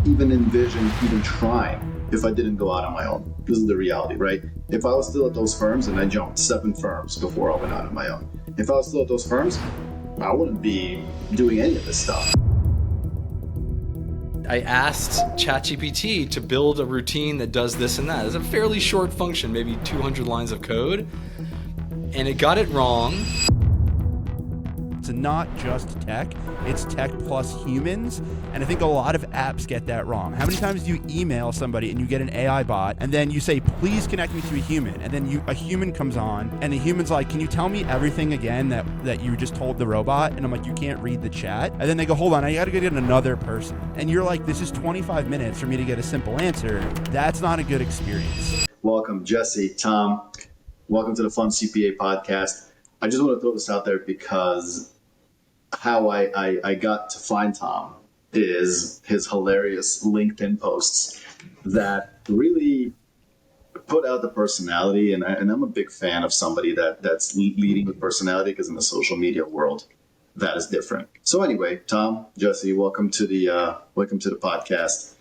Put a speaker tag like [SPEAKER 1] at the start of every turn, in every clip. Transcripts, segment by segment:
[SPEAKER 1] even envision even trying if I didn't go out on my own. This is the reality, right? If I was still at those firms, and I jumped 7 firms before I went out on my own. If I was still at those firms, I wouldn't be doing any of this stuff.
[SPEAKER 2] I asked ChatGPT to build a routine that does this and that. It's a fairly short function, maybe 200 lines of code, and it got it wrong.
[SPEAKER 3] It's not just tech, it's tech plus humans, and I think a lot of apps get that wrong. How many times do you email somebody and you get an AI bot, and then you say, please connect me to a human, and then a human comes on, and the human's like, can you tell me everything again that you just told the robot? And I'm like, you can't read the chat. And then they go, hold on, I gotta get another person. And you're like, this is 25 minutes for me to get a simple answer. That's not a good experience.
[SPEAKER 1] Welcome, Jesse, Tom. Welcome to the Fun CPA Podcast. I just want to throw this out there because how I got to find Tom is his hilarious LinkedIn posts that really put out the personality. And I'm a big fan of somebody that's leading with personality, because in the social media world, that is different. So anyway, Tom, Jesse, welcome to the podcast.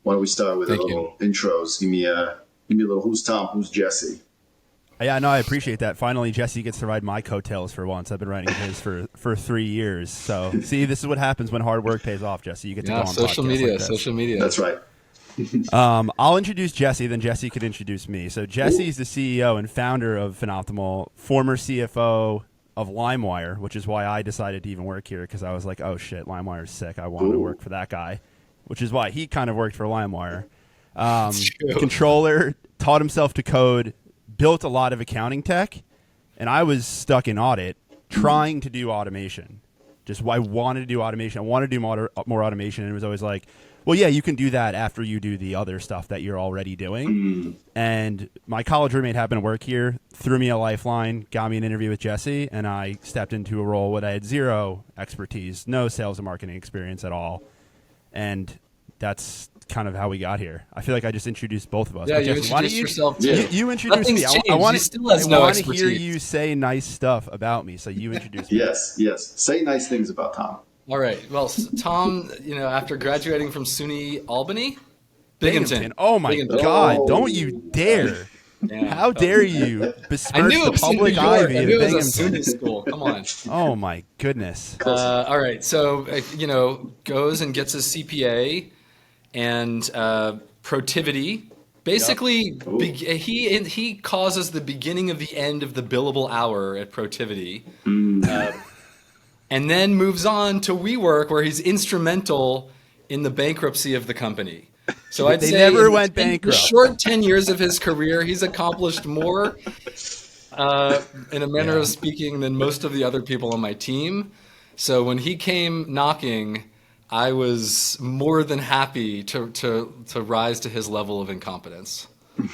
[SPEAKER 1] Why don't we start with a little intros? Give me a little who's Tom, who's Jesse.
[SPEAKER 3] Yeah, no, I appreciate that. Finally, Jesse gets to ride my coattails for once. I've been riding his for 3 years. So, see, this is what happens when hard work pays off, Jesse. You get to go on
[SPEAKER 2] social media.
[SPEAKER 1] That's right.
[SPEAKER 3] I'll introduce Jesse, then Jesse could introduce me. So, Jesse's the CEO and founder of FinOptimal, former CFO of LimeWire, which is why I decided to even work here, because I was like, oh, shit, LimeWire's sick. I wanted to work for that guy, which is why he kind of worked for LimeWire. Controller, taught himself to code, built a lot of accounting tech, and I was stuck in audit trying to do automation. I wanted to do automation. I wanted to do more automation, and it was always like, well, yeah, you can do that after you do the other stuff that you're already doing. And my college roommate happened to work here, threw me a lifeline, got me an interview with Jesse, and I stepped into a role where I had zero expertise, no sales and marketing experience at all. And that's kind of how we got here. I feel like I just introduced both of us.
[SPEAKER 2] Yeah, you introduced yourself too.
[SPEAKER 3] You introduced me. I want to hear you say nice stuff about me, so you introduced me.
[SPEAKER 1] Yes. Say nice things about Tom.
[SPEAKER 2] All right. Well, Tom, after graduating from SUNY Albany, Binghamton.
[SPEAKER 3] Oh my God! Don't you dare! Yeah. How dare you besmirch the public ivy of Binghamton?
[SPEAKER 2] SUNY school. Come on.
[SPEAKER 3] Oh my goodness.
[SPEAKER 2] All right. So goes and gets his CPA. And Protiviti, basically, he causes the beginning of the end of the billable hour at Protiviti, and then moves on to WeWork, where he's instrumental in the bankruptcy of the company. So I'd say
[SPEAKER 3] never went bankrupt.
[SPEAKER 2] In the short 10 years of his career, he's accomplished more, in a manner of speaking, than most of the other people on my team. So when he came knocking, I was more than happy to rise to his level of incompetence.
[SPEAKER 1] It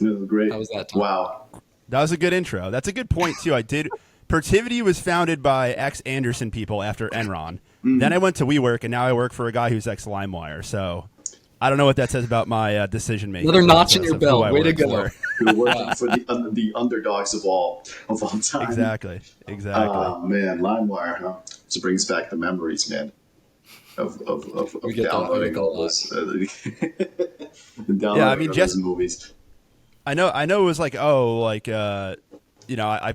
[SPEAKER 1] was great.
[SPEAKER 2] How was that, Tom?
[SPEAKER 1] Wow.
[SPEAKER 3] That was a good intro. That's a good point, too. Protiviti was founded by ex-Anderson people after Enron. Then I went to WeWork, and now I work for a guy who's ex-LimeWire. So I don't know what that says about my decision-making.
[SPEAKER 2] Another notch in your belt. Way to go.
[SPEAKER 1] You're working for the underdogs of all time.
[SPEAKER 3] Exactly.
[SPEAKER 1] Oh, man. LimeWire, huh? This brings back the memories, man. Of downloading all those those movies.
[SPEAKER 3] I know it was like, I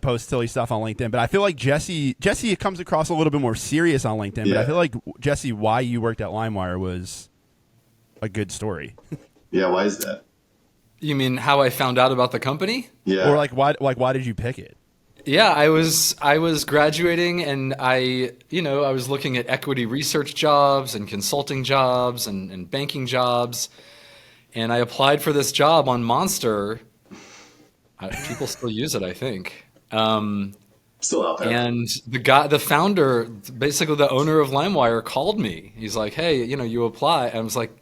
[SPEAKER 3] post silly stuff on LinkedIn, but I feel like Jesse comes across a little bit more serious on LinkedIn, but I feel like, Jesse, why you worked at LimeWire was a good story.
[SPEAKER 1] Yeah, why is that?
[SPEAKER 2] You mean how I found out about the company?
[SPEAKER 1] Yeah.
[SPEAKER 3] Or why did you pick it?
[SPEAKER 2] Yeah, I was graduating, and I was looking at equity research jobs and consulting jobs and banking jobs, and I applied for this job on Monster. People still use it, I think.
[SPEAKER 1] Still out there.
[SPEAKER 2] And the founder, basically the owner of LimeWire, called me. He's like, "Hey, you apply." And I was like,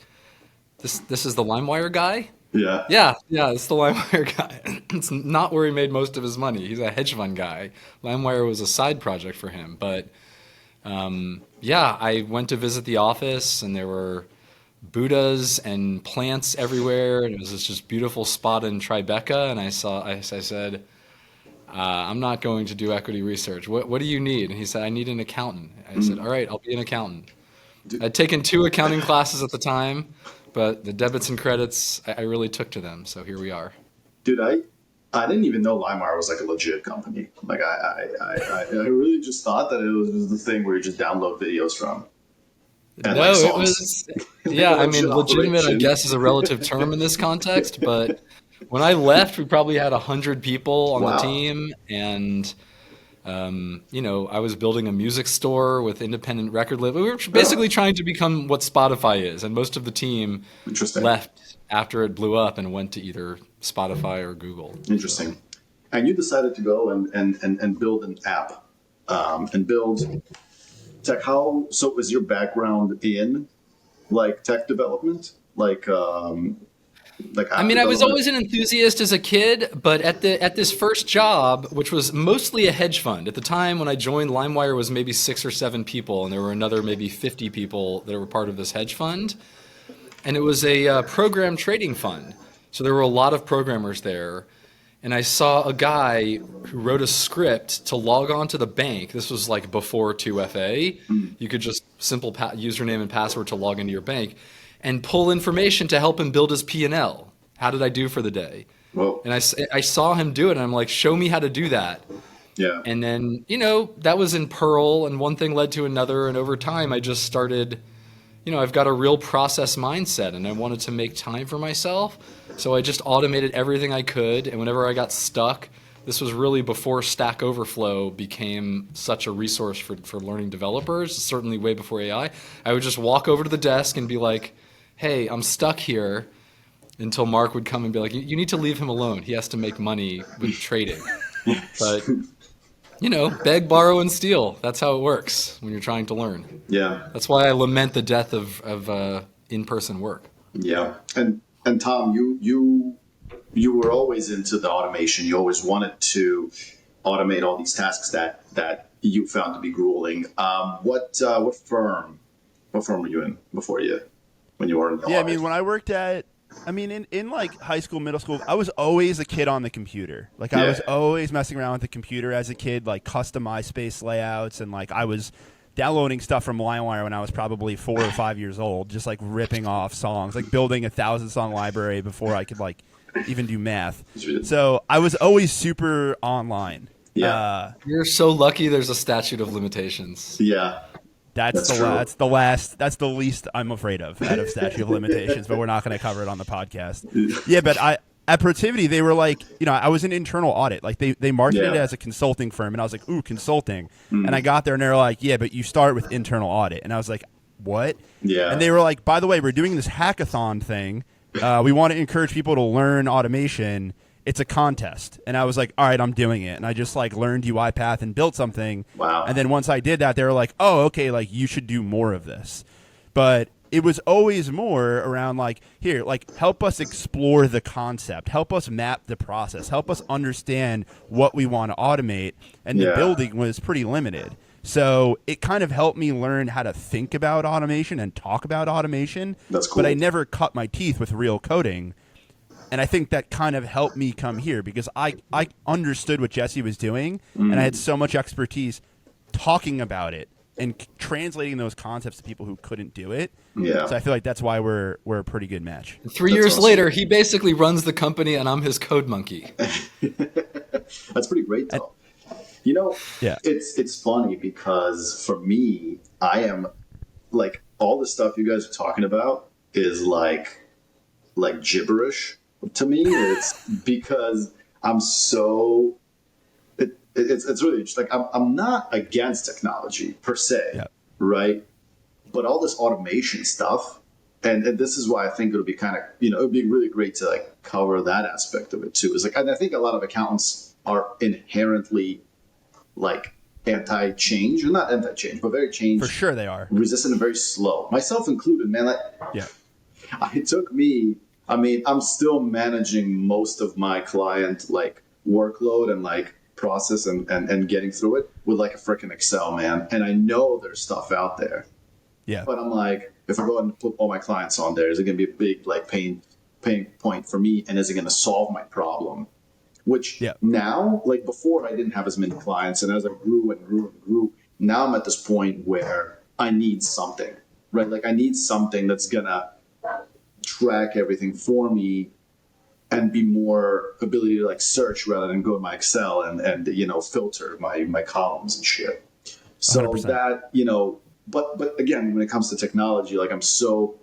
[SPEAKER 2] "This is the LimeWire guy?" Yeah, it's the LimeWire guy. It's not where he made most of his money. He's a hedge fund guy. LimeWire was a side project for him. But I went to visit the office, and there were Buddhas and plants everywhere. And it was this just beautiful spot in Tribeca. And I said, I'm not going to do equity research. What do you need? And he said, I need an accountant. I said, all right, I'll be an accountant. I'd taken 2 accounting classes at the time, but the debits and credits, I really took to them. So here we are.
[SPEAKER 1] Dude, I didn't even know LimeWire was like a legit company. Like I really just thought that it was just the thing where you just download videos from. And
[SPEAKER 2] No,
[SPEAKER 1] like
[SPEAKER 2] it
[SPEAKER 1] songs.
[SPEAKER 2] was, yeah, I mean, legitimate, I guess, is a relative term in this context, but when I left, we probably had 100 people on the
[SPEAKER 1] Wow.
[SPEAKER 2] team, and I was building a music store with independent record label. We were basically trying to become what Spotify is, and most of the team
[SPEAKER 1] Interesting.
[SPEAKER 2] left after it blew up and went to either Spotify or Google.
[SPEAKER 1] Interesting. So. And you decided to go and build an app and build tech. So is your background in like tech development?
[SPEAKER 2] I mean, I was always an enthusiast as a kid, but at this first job, which was mostly a hedge fund, at the time when I joined, LimeWire was maybe 6 or 7 people, and there were another maybe 50 people that were part of this hedge fund. And it was a program trading fund. So there were a lot of programmers there. And I saw a guy who wrote a script to log on to the bank. This was like before 2FA. You could just simple username and password to log into your bank and pull information to help him build his P&L. How did I do for the day?
[SPEAKER 1] Whoa.
[SPEAKER 2] And I saw him do it, and I'm like, show me how to do that.
[SPEAKER 1] Yeah.
[SPEAKER 2] And then, that was in Perl, and one thing led to another, and over time I just started, I've got a real process mindset, and I wanted to make time for myself. So I just automated everything I could, and whenever I got stuck, this was really before Stack Overflow became such a resource for learning developers, certainly way before AI. I would just walk over to the desk and be like, hey, I'm stuck here, until Mark would come and be like, you need to leave him alone. He has to make money with trading. But, beg, borrow, and steal. That's how it works when you're trying to learn.
[SPEAKER 1] Yeah.
[SPEAKER 2] That's why I lament the death of in-person work.
[SPEAKER 1] Yeah. And Tom, you were always into the automation. You always wanted to automate all these tasks that you found to be grueling. What firm were you in when you were in the
[SPEAKER 3] Yeah, I mean, when I worked in like high school, middle school, I was always a kid on the computer. Like I was always messing around with the computer as a kid, like custom MySpace layouts, and like I was downloading stuff from LimeWire when I was probably 4 or 5 years old, just like ripping off songs, like building a 1,000-song library before I could like even do math. So I was always super online.
[SPEAKER 1] Yeah.
[SPEAKER 2] You're so lucky there's a statute of limitations.
[SPEAKER 1] Yeah.
[SPEAKER 3] That's the least I'm afraid of out of statute of limitations, but we're not going to cover it on the podcast. Yeah, but at Protiviti, they were like, I was in internal audit. Like they marketed it as a consulting firm, and I was like, ooh, consulting. And I got there, and they were like, yeah, but you start with internal audit. And I was like, what?
[SPEAKER 1] Yeah.
[SPEAKER 3] And they were like, by the way, we're doing this hackathon thing. We want to encourage people to learn automation. It's a contest. And I was like, all right, I'm doing it. And I just like learned UiPath and built something.
[SPEAKER 1] Wow.
[SPEAKER 3] And then once I did that, they were like, oh, okay, like you should do more of this. But it was always more around like, here, like help us explore the concept, help us map the process, help us understand what we want to automate. And the building was pretty limited. So it kind of helped me learn how to think about automation and talk about automation.
[SPEAKER 1] That's cool.
[SPEAKER 3] But I never cut my teeth with real coding. And I think that kind of helped me come here because I understood what Jesse was doing, and I had so much expertise talking about it and translating those concepts to people who couldn't do it.
[SPEAKER 1] Yeah.
[SPEAKER 3] So I feel like that's why we're a pretty good match.
[SPEAKER 2] 3 years awesome. Later, he basically runs the company, and I'm his code monkey.
[SPEAKER 1] That's pretty great, though. It's funny because for me, I am like all the stuff you guys are talking about is like gibberish to me. It's because I'm so it's really just like I'm not against technology per se, right? But all this automation stuff, and this is why I think it'll be kind of it would be really great to like cover that aspect of it too. Is like, and I think a lot of accountants are inherently like anti-change, or not anti-change, but very change.
[SPEAKER 3] For sure, they are
[SPEAKER 1] resistant and very slow, myself included. Man, it took me. I mean, I'm still managing most of my client like workload and like process and getting through it with like a freaking Excel, man. And I know there's stuff out there. Yeah. But I'm like, if I go and put all my clients on there, is it going to be a big like pain point for me? And is it going to solve my problem? Which now, like before, I didn't have as many clients. And as I grew and grew and grew, now I'm at this point where I need something. right? Like I need something that's gonna track everything for me and be more ability to like search rather than go in my Excel and you know, filter my columns and shit. So
[SPEAKER 3] 100%.
[SPEAKER 1] that, you know, but again, when it comes to technology, like I'm so,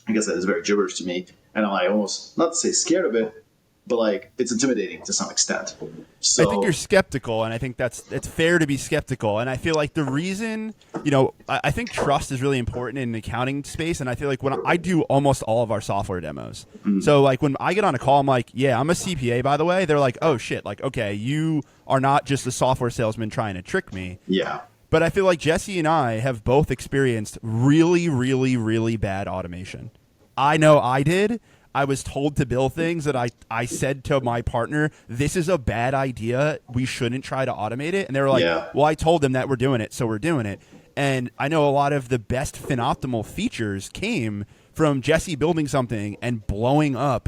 [SPEAKER 1] I guess that is very gibberish to me, and I'm like almost, not to say scared of it, but like it's intimidating to some extent. So
[SPEAKER 3] I think you're skeptical, and I think it's fair to be skeptical. And I feel like the reason, you know, I think trust is really important in the accounting space. And I feel like when I do almost all of our software demos, so like when I get on a call, I'm like, yeah, I'm a CPA, by the way. They're like, oh shit, like okay, you are not just a software salesman trying to trick me.
[SPEAKER 1] yeah.
[SPEAKER 3] But I feel like Jesse and I have both experienced really, really, really bad automation. I know I did. I was told to bill things that I said to my partner, this is a bad idea. We shouldn't try to automate it. And they were like, well, I told them that we're doing it, so we're doing it. And I know a lot of the best FinOptimal features came from Jesse building something and blowing up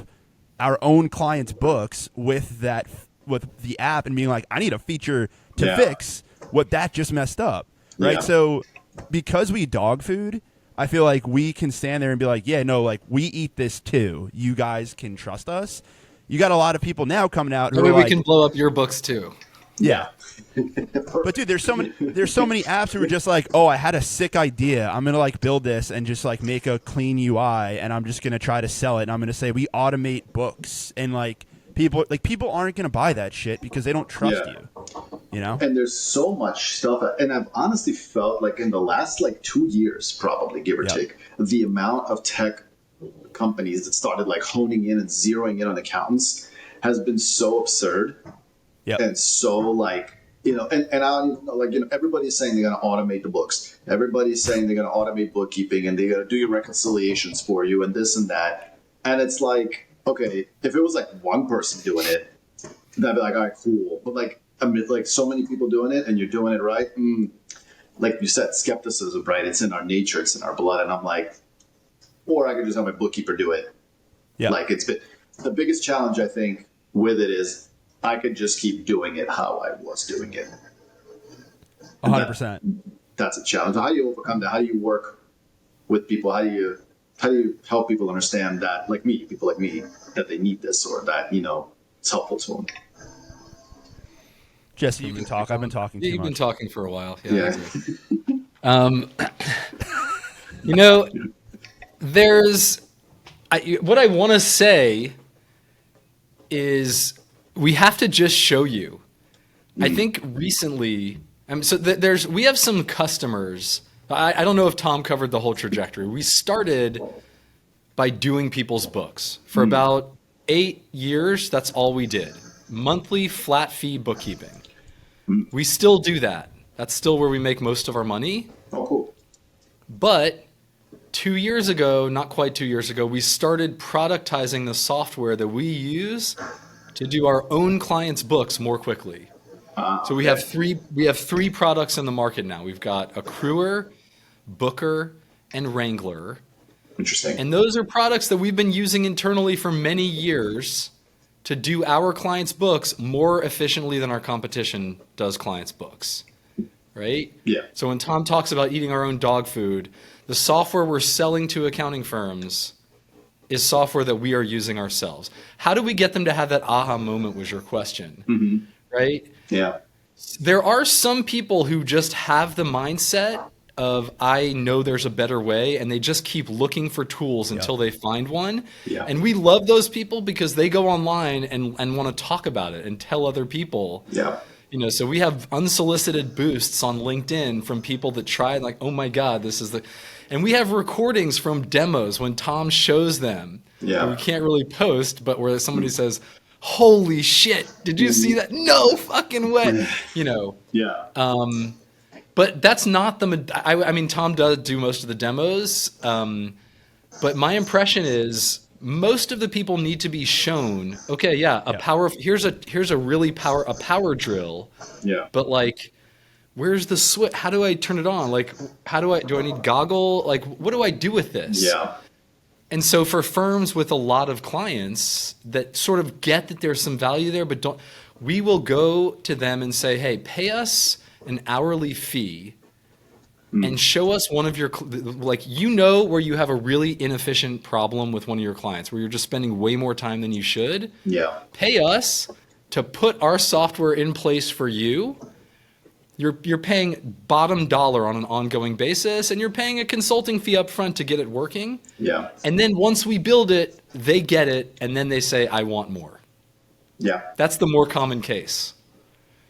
[SPEAKER 3] our own clients' books with the app and being like, I need a feature to fix what that just messed up. Right.
[SPEAKER 1] Yeah.
[SPEAKER 3] So because we dog food, I feel like we can stand there and be like, yeah, no, like we eat this too. You guys can trust us. You got a lot of people now coming out who
[SPEAKER 2] Maybe
[SPEAKER 3] are
[SPEAKER 2] we
[SPEAKER 3] like,
[SPEAKER 2] can blow up your books too.
[SPEAKER 3] yeah. But dude, there's so many apps who are just like, oh, I had a sick idea. I'm gonna like build this and just like make a clean UI, and I'm just gonna try to sell it. And I'm gonna say we automate books, and like people aren't gonna buy that shit because they don't trust you. You know?
[SPEAKER 1] And there's so much stuff, and I've honestly felt like in the last like 2 years, probably give or take, the amount of tech companies that started like honing in and zeroing in on accountants has been so absurd, and so like, you know, and I don't even know, like, you know, everybody's saying they're going to automate the books, everybody's saying they're going to automate bookkeeping, and they're going to do your reconciliations for you and this and that, and it's like, okay, if it was like one person doing it, then I'd be like, all right, cool, but like, I mean, like so many people doing it and you're doing it right. Like you said, skepticism, right? It's in our nature. It's in our blood. And I'm like, or I could just have my bookkeeper do it. Yeah. Like it's been the biggest challenge, I think, with it is I could just keep doing it how I was doing it.
[SPEAKER 3] 100%.
[SPEAKER 1] That's a challenge. How do you overcome that? How do you work with people? How do you help people understand that, like me, people like me, that they need this or that, you know, it's helpful to them?
[SPEAKER 3] Jesse, you can talk. I've been talking too much.
[SPEAKER 2] You've been talking for a while.
[SPEAKER 1] Yeah.
[SPEAKER 2] You know, what I want to say is we have to just show you. I think recently, we have some customers. I don't know if Tom covered the whole trajectory. We started by doing people's books for about 8 years. That's all we did. Monthly flat fee bookkeeping. We still do that. That's still where we make most of our money.
[SPEAKER 1] Oh, cool.
[SPEAKER 2] But 2 years ago, not quite 2 years ago, we started productizing the software that we use to do our own clients' books more quickly. So we have three products in the market now. We've got Accruer, Booker, and Wrangler.
[SPEAKER 1] Interesting.
[SPEAKER 2] And those are products that we've been using internally for many years to do our clients' books more efficiently than our competition does clients' books, right?
[SPEAKER 1] Yeah.
[SPEAKER 2] So when Tom talks about eating our own dog food, the software we're selling to accounting firms is software that we are using ourselves. How do we get them to have that aha moment was your question, right?
[SPEAKER 1] Yeah.
[SPEAKER 2] There are some people who just have the mindset of I know there's a better way, and they just keep looking for tools until they find one.
[SPEAKER 1] Yeah.
[SPEAKER 2] And we love those people because they go online and want to talk about it and tell other people.
[SPEAKER 1] Yeah.
[SPEAKER 2] You know, so we have unsolicited boosts on LinkedIn from people that try like, oh my God, this is and we have recordings from demos when Tom shows them.
[SPEAKER 1] Yeah.
[SPEAKER 2] We can't really post, but where somebody says, holy shit, did you see that? No fucking way. You know.
[SPEAKER 1] Yeah.
[SPEAKER 2] But that's not I mean, Tom does do most of the demos, but my impression is most of the people need to be shown. Okay, here's a really power drill.
[SPEAKER 1] Yeah.
[SPEAKER 2] But like, where's the switch? How do I turn it on? Like, do I need goggle? Like, what do I do with this?
[SPEAKER 1] Yeah.
[SPEAKER 2] And so for firms with a lot of clients that sort of get that there's some value there, but we will go to them and say, hey, pay us an hourly fee and show us one of your, like, you know, where you have a really inefficient problem with one of your clients, where you're just spending way more time than you should.
[SPEAKER 1] Yeah.
[SPEAKER 2] Pay us to put our software in place for you. You're paying bottom dollar on an ongoing basis, and you're paying a consulting fee up front to get it working.
[SPEAKER 1] Yeah.
[SPEAKER 2] And then once we build it, they get it, and then they say, I want more.
[SPEAKER 1] Yeah.
[SPEAKER 2] That's the more common case.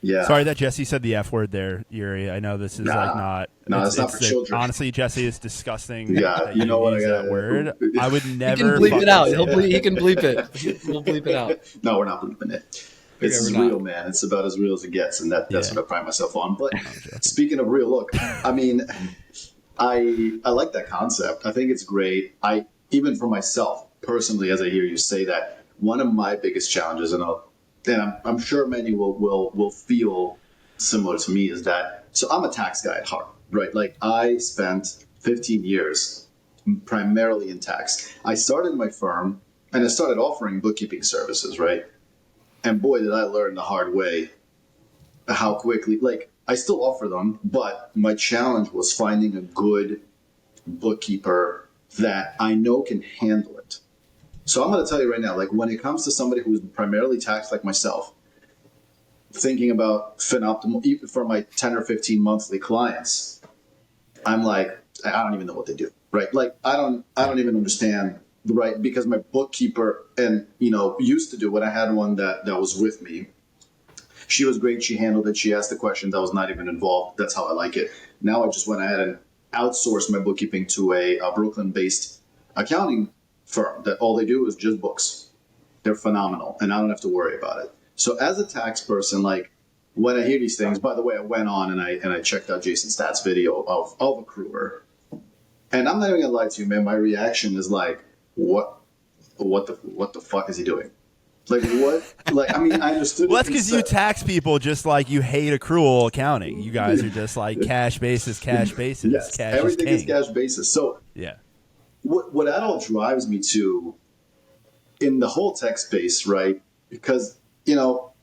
[SPEAKER 1] Yeah.
[SPEAKER 3] Sorry that Jesse said the F word there, Yuri. I know this is not.
[SPEAKER 1] No, it's not for children.
[SPEAKER 3] Honestly, Jesse, is disgusting.
[SPEAKER 1] Yeah,
[SPEAKER 3] that
[SPEAKER 1] you know what?
[SPEAKER 3] use that word. I would never.
[SPEAKER 2] He can bleep it out. He can bleep it. We'll bleep it out.
[SPEAKER 1] No, we're not bleeping it. It's real, man. It's about as real as it gets, and that's what I pride myself on. But speaking of real, look, I mean, I like that concept. I think it's great. Even for myself personally, as I hear you say that, one of my biggest challenges, and I'm sure many will feel similar to me, is that, so I'm a tax guy at heart, right? Like, I spent 15 years primarily in tax. I started my firm and I started offering bookkeeping services, right? And boy, did I learn the hard way how quickly, like, I still offer them, but my challenge was finding a good bookkeeper that I know can handle it. So I'm going to tell you right now, like, when it comes to somebody who's primarily taxed like myself, thinking about FinOptimal, even for my 10 or 15 monthly clients, I'm like, I don't even know what they do, right? Like, I don't even understand, right? Because my bookkeeper, and, used to do, when I had one that was with me, she was great. She handled it. She asked the questions. I was not even involved. That's how I like it. Now I just went ahead and outsourced my bookkeeping to a Brooklyn-based accounting firm that all they do is just books. They're phenomenal, and I don't have to worry about it. So as a tax person, like, when I hear these things, by the way, I went on and I checked out Jason Statt's video of Accruer, and I'm not even gonna lie to you, man. My reaction is like, what the fuck is he doing? Like, what? Like, I mean, I understood.
[SPEAKER 3] Well, that's because you tax people just like you hate accrual accounting. You guys are just like cash basis.
[SPEAKER 1] Yes,
[SPEAKER 3] cash
[SPEAKER 1] everything
[SPEAKER 3] is
[SPEAKER 1] is cash basis. So
[SPEAKER 3] yeah.
[SPEAKER 1] What that all drives me to in the whole tech space, right? Because,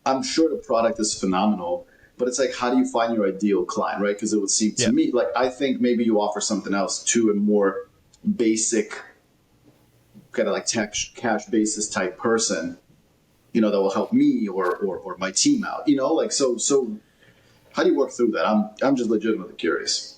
[SPEAKER 1] I'm sure the product is phenomenal, but it's like, how do you find your ideal client, right? Because it would seem to me, like, I think maybe you offer something else to a more basic kind of like cash basis type person, that will help me or my team out, like, so how do you work through that? I'm just legitimately curious.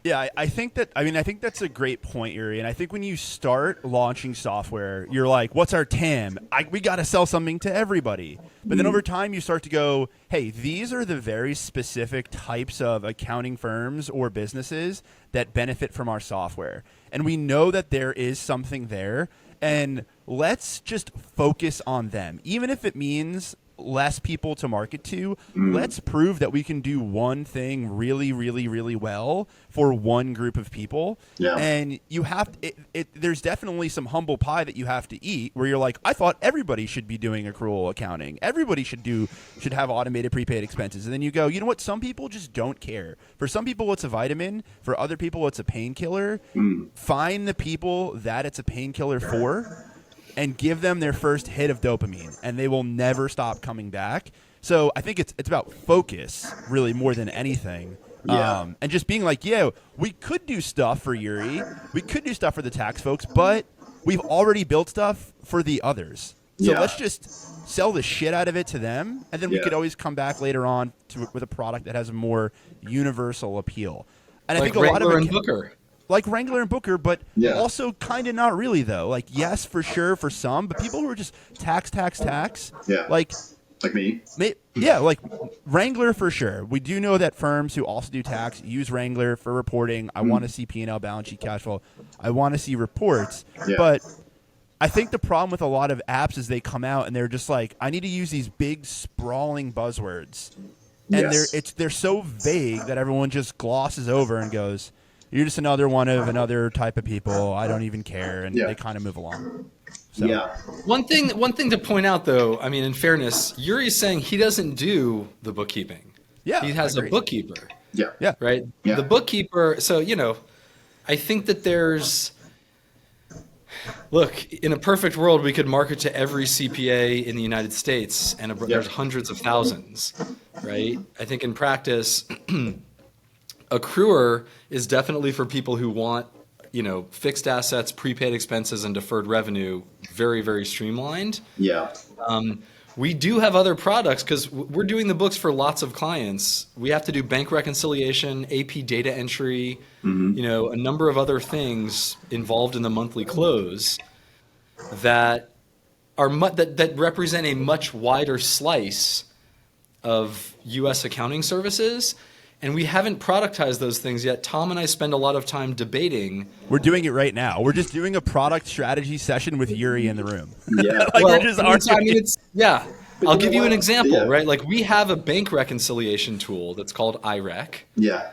[SPEAKER 3] Yeah, I think that's a great point, Yuri. And I think when you start launching software, you're like, what's our TAM? We got to sell something to everybody. But then over time, you start to go, hey, these are the very specific types of accounting firms or businesses that benefit from our software. And we know that there is something there. And let's just focus on them. Even if it means less people to market to, let's prove that we can do one thing really, really, really well for one group of people. Yeah. And you have there's definitely some humble pie that you have to eat where you're like, I thought everybody should be doing accrual accounting. Everybody should have automated prepaid expenses. And then you go, you know what? Some people just don't care. For some people, it's a vitamin. For other people, it's a painkiller. Find the people that it's a painkiller for, and give them their first hit of dopamine, and they will never stop coming back. So I think it's about focus, really, more than anything.
[SPEAKER 1] Yeah.
[SPEAKER 3] And just being like, we could do stuff for Yuri, we could do stuff for the tax folks, but we've already built stuff for the others. So let's just sell the shit out of it to them, and then we could always come back later on with a product that has a more universal appeal. And
[SPEAKER 2] like
[SPEAKER 3] I think
[SPEAKER 2] Wrangler and Booker.
[SPEAKER 3] Like Wrangler and Booker, but also kind of not really, though. Like, yes, for sure, for some, but people who are just tax.
[SPEAKER 1] Yeah.
[SPEAKER 3] Like
[SPEAKER 1] me.
[SPEAKER 3] Like Wrangler for sure. We do know that firms who also do tax use Wrangler for reporting. I want to see P&L, balance sheet, cash flow. I want to see reports. Yeah. But I think the problem with a lot of apps is they come out and they're just like, I need to use these big, sprawling buzzwords. And they're so vague that everyone just glosses over and goes, you're just another one of another type of people. I don't even care, and they kind of move along. So.
[SPEAKER 1] Yeah.
[SPEAKER 2] One thing to point out, though, I mean, in fairness, Yuri's saying he doesn't do the bookkeeping.
[SPEAKER 3] Yeah,
[SPEAKER 2] he has a bookkeeper.
[SPEAKER 1] Yeah.
[SPEAKER 2] Right.
[SPEAKER 1] Yeah.
[SPEAKER 2] The bookkeeper. So I think that look, in a perfect world, we could market to every CPA in the United States, and there's hundreds of thousands, right? I think in practice. Accruer is definitely for people who want, fixed assets, prepaid expenses, and deferred revenue very, very streamlined.
[SPEAKER 1] Yeah.
[SPEAKER 2] We do have other products because we're doing the books for lots of clients. We have to do bank reconciliation, AP data entry, a number of other things involved in the monthly close that are that represent a much wider slice of U.S. accounting services. And we haven't productized those things yet. Tom and I spend a lot of time debating.
[SPEAKER 3] We're doing it right now. We're just doing a product strategy session with Yuri in the room.
[SPEAKER 1] Yeah.
[SPEAKER 3] We're just arguing.
[SPEAKER 2] I'll give you an example, right? Like we have a bank reconciliation tool that's called IREC.
[SPEAKER 1] Yeah.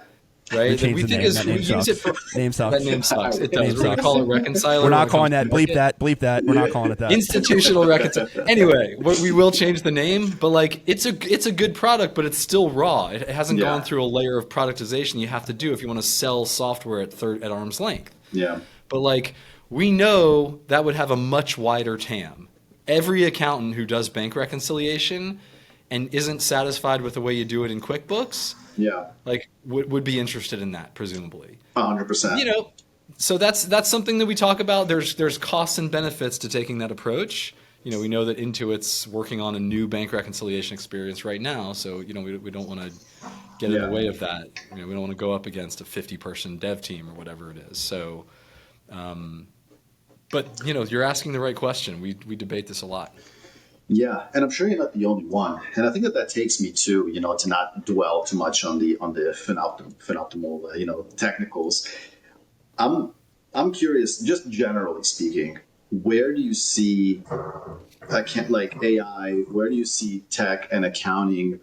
[SPEAKER 2] Right? That we think is we use it for
[SPEAKER 3] name sucks.
[SPEAKER 2] That name sucks. It does. We're gonna call it reconciler.
[SPEAKER 3] We're not calling that. Bleep that. Bleep that. We're not calling it that.
[SPEAKER 2] Institutional reconciliation. Anyway, we will change the name, but like it's a good product, but it's still raw. It hasn't gone through a layer of productization you have to do if you want to sell software at arm's length.
[SPEAKER 1] Yeah.
[SPEAKER 2] But like we know that would have a much wider TAM. Every accountant who does bank reconciliation and isn't satisfied with the way you do it in QuickBooks, like would be interested in that, presumably.
[SPEAKER 1] 100%.
[SPEAKER 2] So that's something that we talk about. There's costs and benefits to taking that approach. We know that Intuit's working on a new bank reconciliation experience right now, so we don't want to get in the way of that. We don't want to go up against a 50-person dev team or whatever it is. So, but you're asking the right question. We debate this a lot.
[SPEAKER 1] Yeah, and I'm sure you're not the only one. And I think that takes me to, to not dwell too much on the FinOptimal, technicals. I'm curious, just generally speaking, where do you see AI, where do you see tech and accounting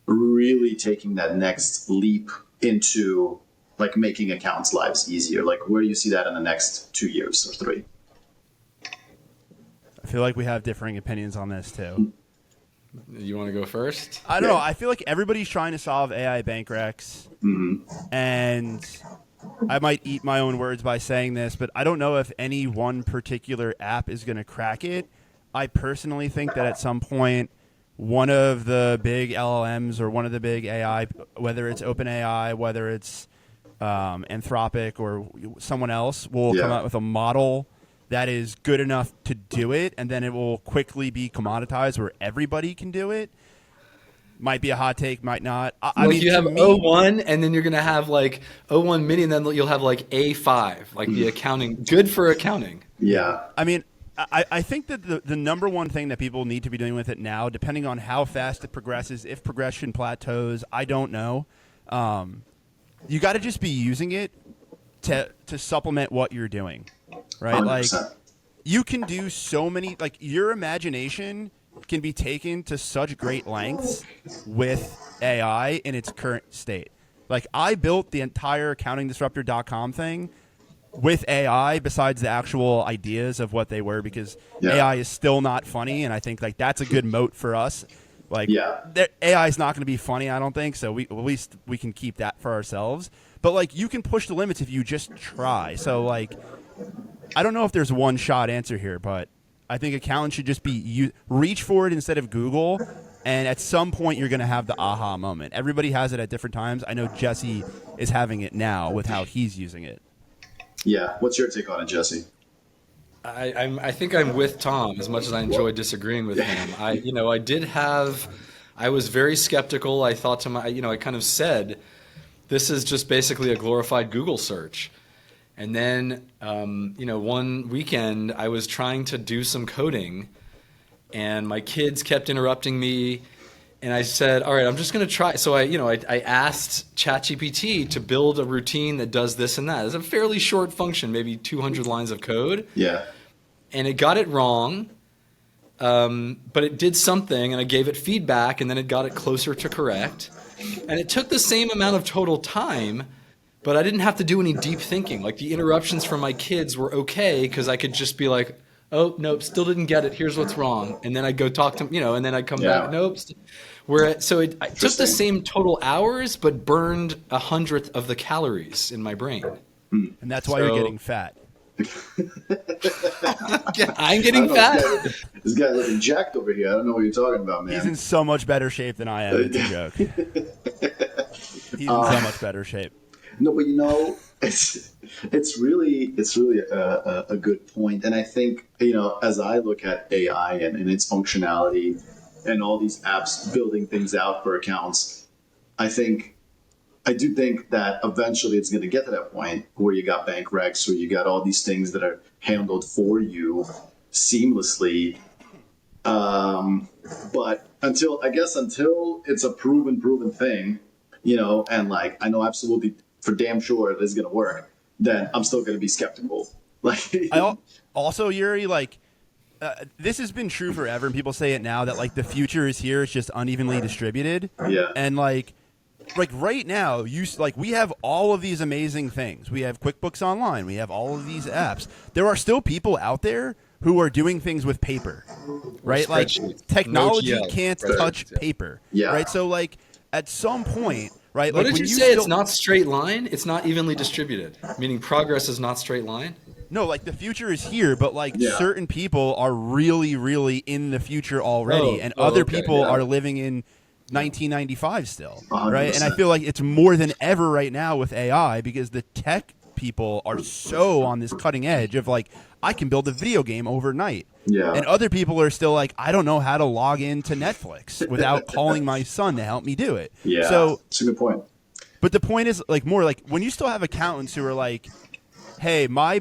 [SPEAKER 1] really taking that next leap into like making accountants' lives easier? Like where do you see that in the next 2 years or 3?
[SPEAKER 3] I feel like we have differing opinions on this too.
[SPEAKER 2] You want to go first?
[SPEAKER 3] I don't know. I feel like everybody's trying to solve AI bank recs, and I might eat my own words by saying this, but I don't know if any one particular app is going to crack it. I personally think that at some point, one of the big LLMs or one of the big AI, whether it's OpenAI, whether it's Anthropic or someone else, will come out with a model that is good enough to do it, and then it will quickly be commoditized where everybody can do it. Might be a hot take, might not. I mean,
[SPEAKER 2] you have O1, and then you're going to have like O1 mini, and then you'll have like A5, like the accounting, good for accounting.
[SPEAKER 1] Yeah.
[SPEAKER 3] I mean, I think that the number one thing that people need to be doing with it now, depending on how fast it progresses, if progression plateaus, I don't know. You got to just be using it to supplement what you're doing. Right,
[SPEAKER 1] 100%.
[SPEAKER 3] like you can do so many. Like your imagination can be taken to such great lengths with AI in its current state. Like I built the entire accountingdisruptor.com thing with AI, besides the actual ideas of what they were, because AI is still not funny, and I think like that's a good moat for us. Like AI is not going to be funny, I don't think. So at least we can keep that for ourselves. But like you can push the limits if you just try. So like. I don't know if there's one shot answer here, but I think accountants should just be reach for it instead of Google, and at some point you're going to have the aha moment. Everybody has it at different times. I know Jesse is having it now with how he's using it.
[SPEAKER 1] Yeah. What's your take on it, Jesse?
[SPEAKER 2] I think I'm with Tom as much as I enjoy disagreeing with him. I was very skeptical. I thought to I kind of said, this is just basically a glorified Google search. And then, one weekend I was trying to do some coding, and my kids kept interrupting me, and I said, "All right, I'm just going to try." So I asked ChatGPT to build a routine that does this and that. It's a fairly short function, maybe 200 lines of code.
[SPEAKER 1] Yeah.
[SPEAKER 2] And it got it wrong, but it did something, and I gave it feedback, and then it got it closer to correct. And it took the same amount of total time. But I didn't have to do any deep thinking. Like the interruptions from my kids were okay because I could just be like, "Oh, nope, still didn't get it. Here's what's wrong." And then I'd go talk to and then I'd come back. Nope. So it took the same total hours, but burned 100th of the calories in my brain.
[SPEAKER 3] And that's why you're getting fat.
[SPEAKER 2] I'm getting fat.
[SPEAKER 1] This guy's looking jacked over here. I don't know what you're talking about, man.
[SPEAKER 3] He's in so much better shape than I am. It's a joke. He's in so much better shape.
[SPEAKER 1] No, but it's really a good point, and I think as I look at AI and its functionality and all these apps building things out for accounts, I do think that eventually it's going to get to that point where you got bank recs, where you got all these things that are handled for you seamlessly. But until it's a proven thing, and like I know absolutely for damn sure it is going to work, then I'm still going to be skeptical. Like,
[SPEAKER 3] also, Yuri, like this has been true forever, and people say it now that like the future is here; it's just unevenly distributed.
[SPEAKER 1] Yeah,
[SPEAKER 3] and like right now, we have all of these amazing things. We have QuickBooks Online. We have all of these apps. There are still people out there who are doing things with paper, right? Like technology can't touch paper, right? So like at some point, right?
[SPEAKER 2] What
[SPEAKER 3] like,
[SPEAKER 2] did you say? It's not straight line. It's not evenly distributed, meaning progress is not straight line.
[SPEAKER 3] No, like the future is here, but like certain people are really, really in the future already, and other people are living in 1995 still, 100%. Right? And I feel like it's more than ever right now with AI because the tech people are so on this cutting edge of like, I can build a video game overnight.
[SPEAKER 1] Yeah.
[SPEAKER 3] And other people are still like, I don't know how to log into Netflix without calling my son to help me do it.
[SPEAKER 1] Yeah.
[SPEAKER 3] So
[SPEAKER 1] that's a good point.
[SPEAKER 3] But the point is like more like when you still have accountants who are like, hey, my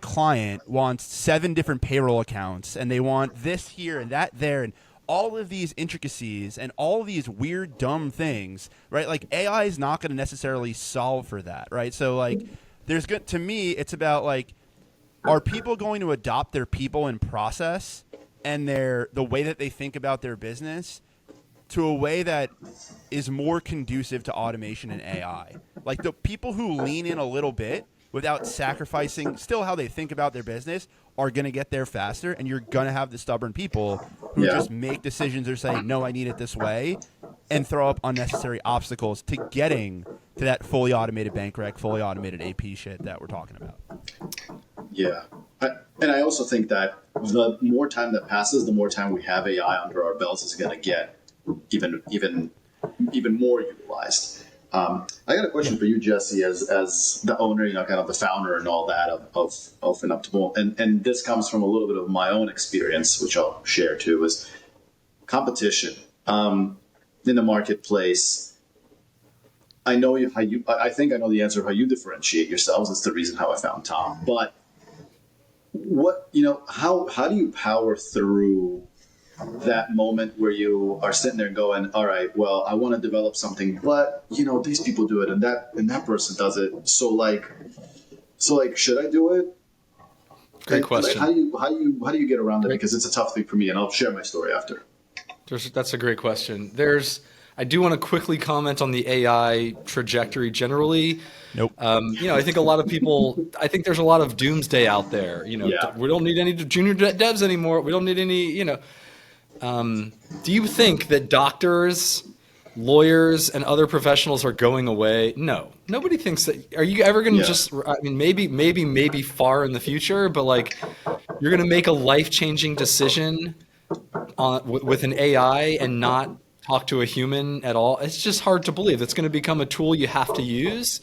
[SPEAKER 3] client wants 7 different payroll accounts and they want this here and that there and all of these intricacies and all of these weird, dumb things, right? Like AI is not going to necessarily solve for that, right? So like to me, it's about like, are people going to adopt their people and process and the way that they think about their business to a way that is more conducive to automation and AI? Like the people who lean in a little bit without sacrificing still how they think about their business are going to get there faster, and you're going to have the stubborn people who just make decisions or say, no, I need it this way, and throw up unnecessary obstacles to getting to that fully automated bank rec, fully automated AP shit that we're talking about.
[SPEAKER 1] Yeah. And I also think that the more time that passes, the more time we have AI under our belts is going to get even more utilized. I got a question for you, Jesse, as the owner, kind of the founder and all that of FinOptimal. And this comes from a little bit of my own experience, which I'll share too, is competition in the marketplace. I know I think I know the answer of how you differentiate yourselves. It's the reason how I found Tom. But how do you power through that moment where you are sitting there going, all right, well, I want to develop something, but these people do it and that person does it. So like, should I do it?
[SPEAKER 2] Great question.
[SPEAKER 1] Like, how do you get around that? Because it's a tough thing for me, and I'll share my story after.
[SPEAKER 2] That's a great question. I do want to quickly comment on the AI trajectory generally.
[SPEAKER 3] Nope.
[SPEAKER 2] I think there's a lot of doomsday out there. We don't need any junior devs anymore. We don't need any, do you think that doctors, lawyers, and other professionals are going away? No. Nobody thinks that. Are you ever going to maybe far in the future, but like you're going to make a life-changing decision with an AI and not talk to a human at all? It's just hard to believe. It's going to become a tool you have to use,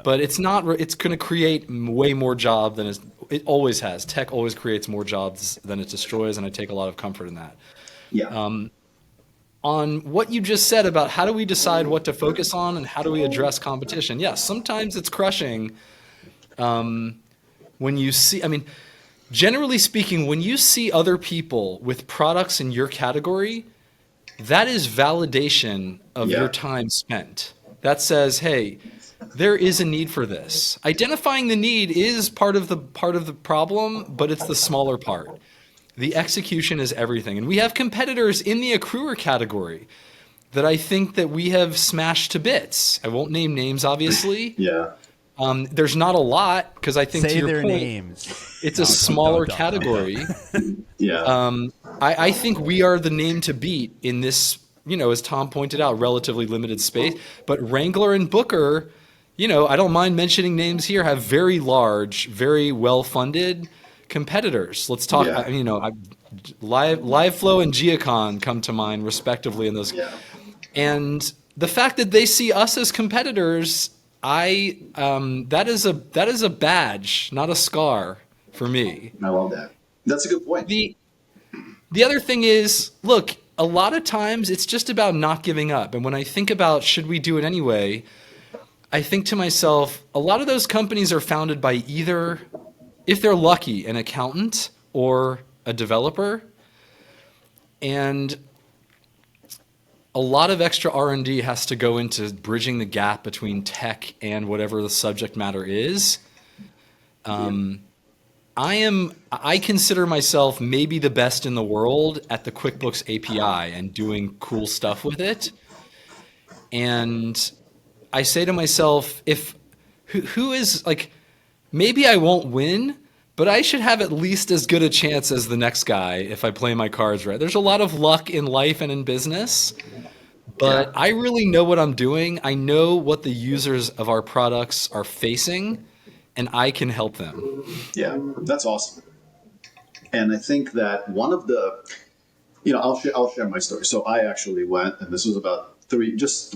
[SPEAKER 2] but it's not. It's going to create way more jobs than it always has. Tech always creates more jobs than it destroys, and I take a lot of comfort in that.
[SPEAKER 1] Yeah.
[SPEAKER 2] On what you just said about how do we decide what to focus on and how do we address competition? Yes, sometimes it's crushing when you see, generally speaking, when you see other people with products in your category, that is validation of your time spent. That says, hey, there is a need for this. Identifying the need is part of the problem, but it's the smaller part. The execution is everything. And we have competitors in the accruer category that I think that we have smashed to bits. I won't name names, obviously.
[SPEAKER 1] Yeah.
[SPEAKER 2] There's not a lot because I think
[SPEAKER 3] say
[SPEAKER 2] to your
[SPEAKER 3] their
[SPEAKER 2] point,
[SPEAKER 3] names.
[SPEAKER 2] It's a smaller category.
[SPEAKER 1] Yeah.
[SPEAKER 2] I think we are the name to beat in this, as Tom pointed out, relatively limited space. But Wrangler and Booker, I don't mind mentioning names here, have very large, very well-funded competitors. Let's talk.
[SPEAKER 1] Yeah.
[SPEAKER 2] LiveFlow and Geocon come to mind respectively in those.
[SPEAKER 1] Yeah.
[SPEAKER 2] And the fact that they see us as competitors, that is a badge, not a scar for me.
[SPEAKER 1] I love that. That's a good point.
[SPEAKER 2] The other thing is, look, a lot of times it's just about not giving up. And when I think about should we do it anyway, I think to myself, a lot of those companies are founded by either, if they're lucky, an accountant or a developer. And a lot of extra R&D has to go into bridging the gap between tech and whatever the subject matter is. I consider myself maybe the best in the world at the QuickBooks API and doing cool stuff with it. And I say to myself, who is like, maybe I won't win, but I should have at least as good a chance as the next guy if I play my cards right. There's a lot of luck in life and in business, but I really know what I'm doing. I know what the users of our products are facing, and I can help them.
[SPEAKER 1] Yeah, that's awesome. And I think that one of the, I'll share my story. So I actually went, and this was about 3 years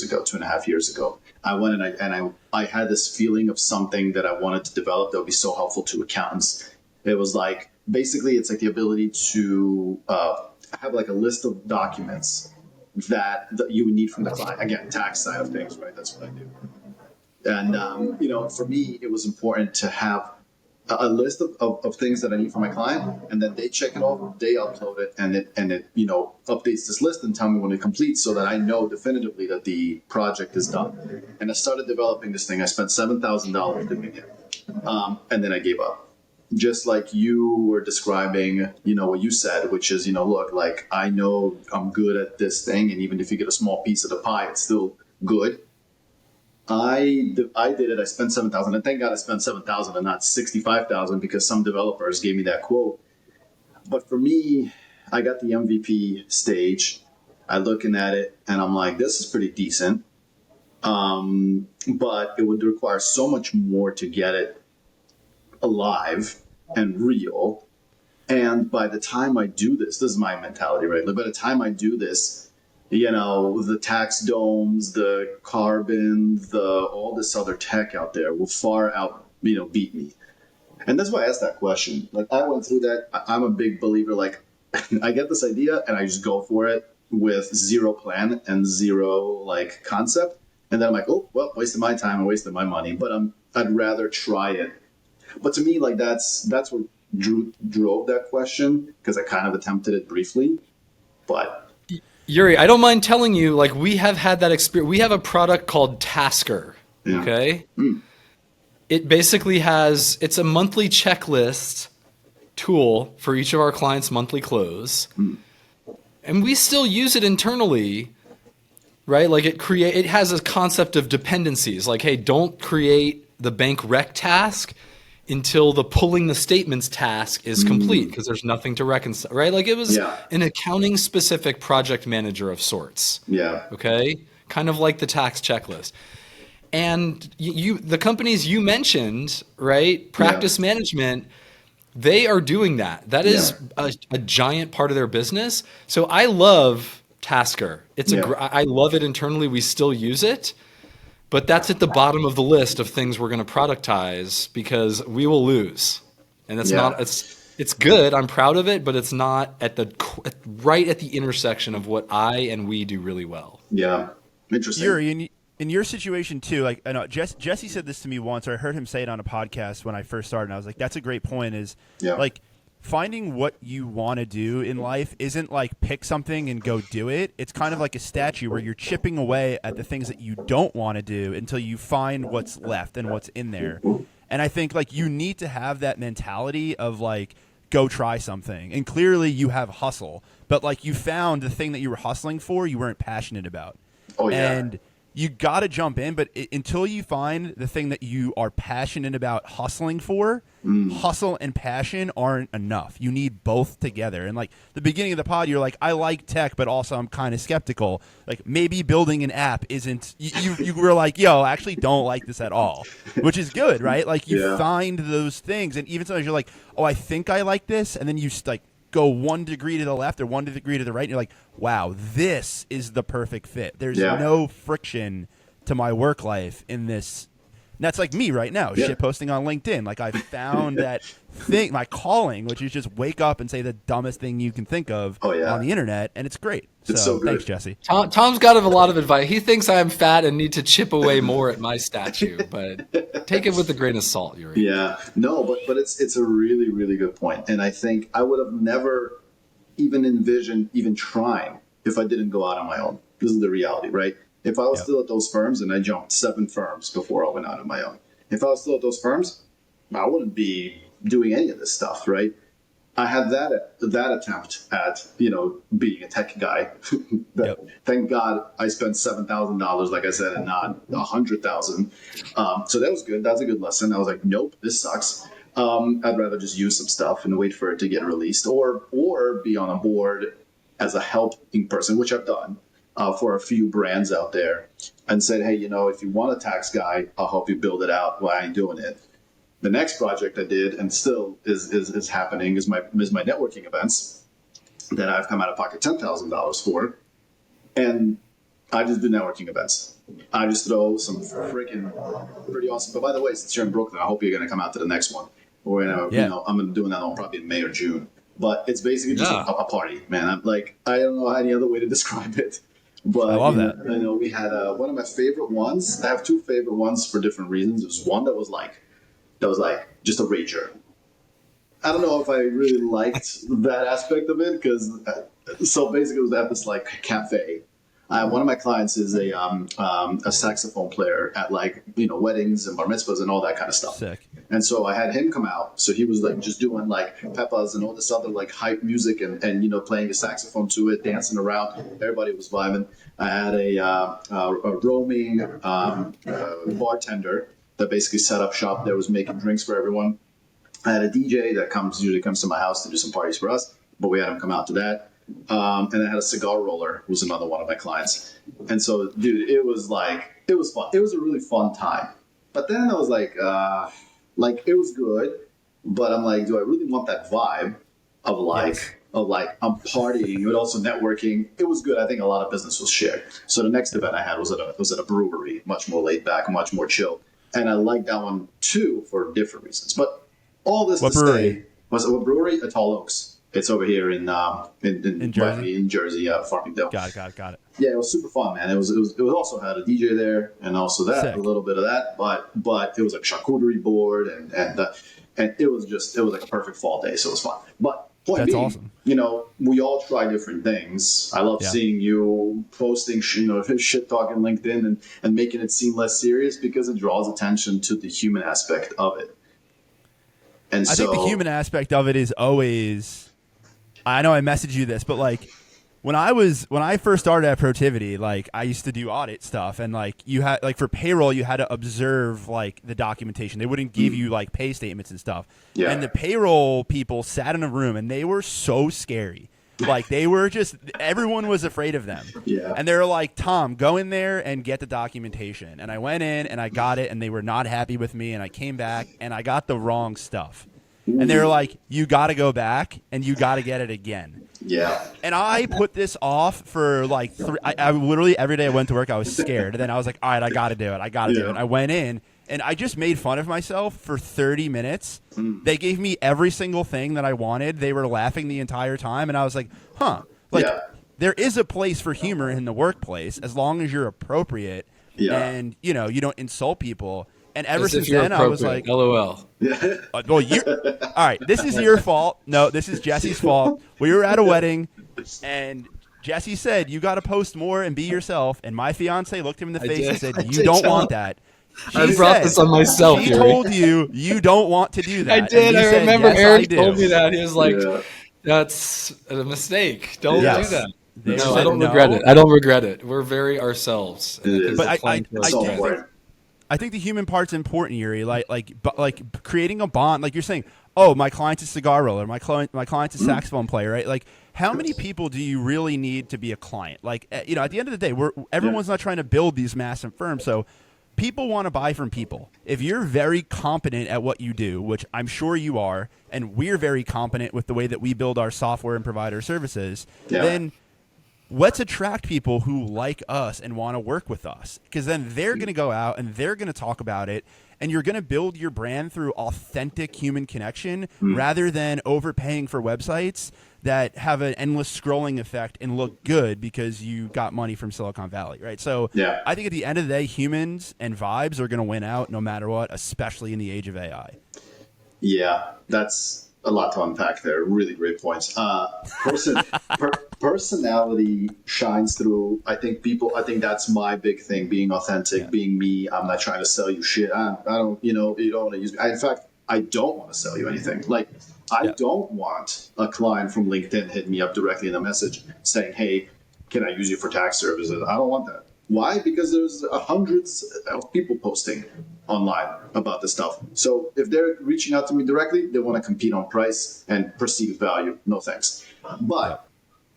[SPEAKER 1] ago, 2.5 years ago. I went and I had this feeling of something that I wanted to develop that would be so helpful to accountants. It was like, basically, it's like the ability to have like a list of documents that you would need from the client. Again, tax side of things, right? That's what I do. And, for me, it was important to have a list of things that I need for my client, and then they check it off, they upload it, and it updates this list and tell me when it completes so that I know definitively that the project is done. And I started developing this thing. I spent $7,000 doing it. And then I gave up. Just like you were describing, what you said, which is, look, like, I know I'm good at this thing, and even if you get a small piece of the pie, it's still good. I did it. I spent $7,000, and thank God I spent $7,000 and not $65,000 because some developers gave me that quote. But for me, I got the MVP stage. I looking at it, and I'm like, this is pretty decent. But it would require so much more to get it alive and real. And by the time I do this is my mentality, right? By the time I do this, the tax domes, the carbon, all this other tech out there will far out, beat me. And that's why I asked that question. Like, I went through that. I'm a big believer. Like, I get this idea and I just go for it with zero plan and zero like concept. And then I'm like, oh, well, wasted my time and wasted my money, but I'd rather try it. But to me, like, that's what drove that question, because I kind of attempted it briefly, but.
[SPEAKER 2] Yuri, I don't mind telling you, like, we have had that experience. We have a product called Tasker, okay? It basically it's a monthly checklist tool for each of our clients' monthly close. And we still use it internally, right? Like, it has a concept of dependencies. Like, hey, don't create the bank rec task until the pulling the statements task is complete, because there's nothing to reconcile, right? Like, it was an accounting specific project manager of sorts. Yeah. Okay. Kind of like the tax checklist. And the companies you mentioned, right? Practice management, they are doing that. That is a giant part of their business. So I love Tasker. I love it internally. We still use it. But that's at the bottom of the list of things we're going to productize, because we will lose. And it's good. I'm proud of it, but it's not right at the intersection of what I and we do really well.
[SPEAKER 1] Yeah. Interesting.
[SPEAKER 3] Yuri, in your situation too, like, I know Jesse said this to me once, or I heard him say it on a podcast when I first started, and I was like, that's a great point, like, finding what you want to do in life isn't like pick something and go do it. It's kind of like a statue where you're chipping away at the things that you don't want to do until you find what's left and what's in there. And I think, like, you need to have that mentality of, like, go try something. And clearly you have hustle, but, like, you found the thing that you were hustling for you weren't passionate about. Oh, yeah. And you got to jump in, but until you find the thing that you are passionate about hustling for, hustle and passion aren't enough. You need both together. And, like, the beginning of the pod, you're like, I like tech, but also I'm kind of skeptical. Like, maybe building an app isn't, you were like, yo, I actually don't like this at all, which is good, right? Like, you find those things. And even sometimes you're like, oh, I think I like this. And then you, like, go 1 degree to the left or 1 degree to the right. And you're like, wow, this is the perfect fit. There's no friction to my work life in this. And that's like me right now, shit posting on LinkedIn. Like I found that thing, my calling, which is just wake up and say the dumbest thing you can think of on the internet, and it's great.
[SPEAKER 1] It's so good.
[SPEAKER 3] Thanks, Jesse.
[SPEAKER 2] Tom's got a lot of advice. He thinks I'm fat and need to chip away more at my statue, but take it with a grain of salt, Yuri.
[SPEAKER 1] Yeah, no, but it's a really, really good point. And I think I would have never even envisioned even trying if I didn't go out on my own. This is the reality, right? If I was still at those firms, and I jumped 7 firms before I went out on my own. If I was still at those firms, I wouldn't be doing any of this stuff, right? I had that attempt at, being a tech guy. Thank God I spent $7,000, like I said, and not $100,000. So that was good. That's a good lesson. I was like, nope, this sucks. I'd rather just use some stuff and wait for it to get released, or be on a board as a helping person, which I've done. For a few brands out there, and said, hey, if you want a tax guy, I'll help you build it out while I ain't doing it. The next project I did, and still is happening, is my networking events that I've come out of pocket $10,000 for, and I just do networking events. I just throw some freaking pretty awesome. But by the way, since you're in Brooklyn, I hope you're going to come out to the next one. We're gonna, I'm going to do another one probably in May or June. But it's basically just a party, man. I'm like, I don't know any other way to describe it. But
[SPEAKER 3] I love that.
[SPEAKER 1] I know we had one of my favorite ones. I have 2 favorite ones for different reasons. There was one that was like just a rager. I don't know if I really liked that aspect of it because so basically it was at this like cafe. One of my clients is a saxophone player at weddings and bar mitzvahs and all that kind of stuff.
[SPEAKER 3] Sick.
[SPEAKER 1] And so I had him come out. So he was like just doing like pepas and all this other like hype music and playing a saxophone to it, dancing around. Everybody was vibing. I had a roaming bartender that basically set up shop there, was making drinks for everyone. I had a DJ that usually comes to my house to do some parties for us, but we had him come out to that. And I had a cigar roller, who was another one of my clients. And so, dude, it was fun. It was a really fun time. But then I was like, it was good, but I'm like, do I really want that vibe of I'm partying, but also networking? It was good. I think a lot of business was shared. So the next event I had was at a brewery, much more laid back, much more chill. And I liked that one too for different reasons. But all this
[SPEAKER 3] what
[SPEAKER 1] to
[SPEAKER 3] brewery?
[SPEAKER 1] say, what brewery? At Tall Oaks. It's over here in
[SPEAKER 3] Jersey.
[SPEAKER 1] In Jersey, Farmingdale.
[SPEAKER 3] Got it.
[SPEAKER 1] Yeah, it was super fun, man. It was also had a DJ there, and also
[SPEAKER 3] Sick.
[SPEAKER 1] A little bit of that, but it was a charcuterie board, and it was like a perfect fall day, so it was fun. But point
[SPEAKER 3] That's
[SPEAKER 1] being,
[SPEAKER 3] awesome.
[SPEAKER 1] we all try different things. I love seeing you posting, shit talking LinkedIn and making it seem less serious because it draws attention to the human aspect of it. And
[SPEAKER 3] I think the human aspect of it is always. I know I messaged you this, but like when I first started at Protivity, like I used to do audit stuff, and like you had like for payroll you had to observe like the documentation. They wouldn't give you like pay statements and stuff. Yeah. And the payroll people sat in a room and they were so scary. Like they were everyone was afraid of them.
[SPEAKER 1] Yeah.
[SPEAKER 3] And they were like, Tom, go in there and get the documentation. And I went in and I got it, and they were not happy with me, and I came back and I got the wrong stuff. And they were like, you got to go back and you got to get it again.
[SPEAKER 1] Yeah.
[SPEAKER 3] And I put this off for like I literally every day I went to work, I was scared. And then I was like, all right, I got to do it. Do it. And I went in and I just made fun of myself for 30 minutes. They gave me every single thing that I wanted. They were laughing the entire time. And I was like, there is a place for humor in the workplace as long as you're appropriate and, you don't insult people. And ever since then, I was like,
[SPEAKER 2] LOL.
[SPEAKER 3] All right, this is your fault. No, this is Jesse's fault. We were at a wedding, and Jesse said, you got to post more and be yourself. And my fiance looked him in the face and said, you don't want that.
[SPEAKER 2] I brought this on myself.
[SPEAKER 3] She told you don't want to do that.
[SPEAKER 2] I did. I remember
[SPEAKER 3] yes,
[SPEAKER 2] Eric told me that. He was like, that's a mistake. Don't do that. No, I don't regret it. I don't regret it. We're very ourselves.
[SPEAKER 3] But I think the human part's important, Yuri. Like creating a bond. Like you're saying, oh, my client's a cigar roller. My client's a saxophone player, right? Like, how many people do you really need to be a client? Like, at the end of the day, everyone's not trying to build these massive firms. So, people want to buy from people. If you're very competent at what you do, which I'm sure you are, and we're very competent with the way that we build our software and provide our services, then let's attract people who like us and want to work with us, because then they're going to go out and they're going to talk about it, and you're going to build your brand through authentic human connection rather than overpaying for websites that have an endless scrolling effect and look good because you got money from Silicon Valley, right? So I think at the end of the day, humans and vibes are going to win out no matter what, especially in the age of AI.
[SPEAKER 1] Yeah, that's a lot to unpack there. Really great points. Personality shines through. I think that's my big thing, being authentic, being me. I'm not trying to sell you shit. I don't, you don't want to use me. In fact, I don't want to sell you anything. Like, I don't want a client from LinkedIn hitting me up directly in a message saying, hey, can I use you for tax services? I don't want that. Why? Because there's hundreds of people posting online about this stuff. So if they're reaching out to me directly, they want to compete on price and perceived value. No thanks. But,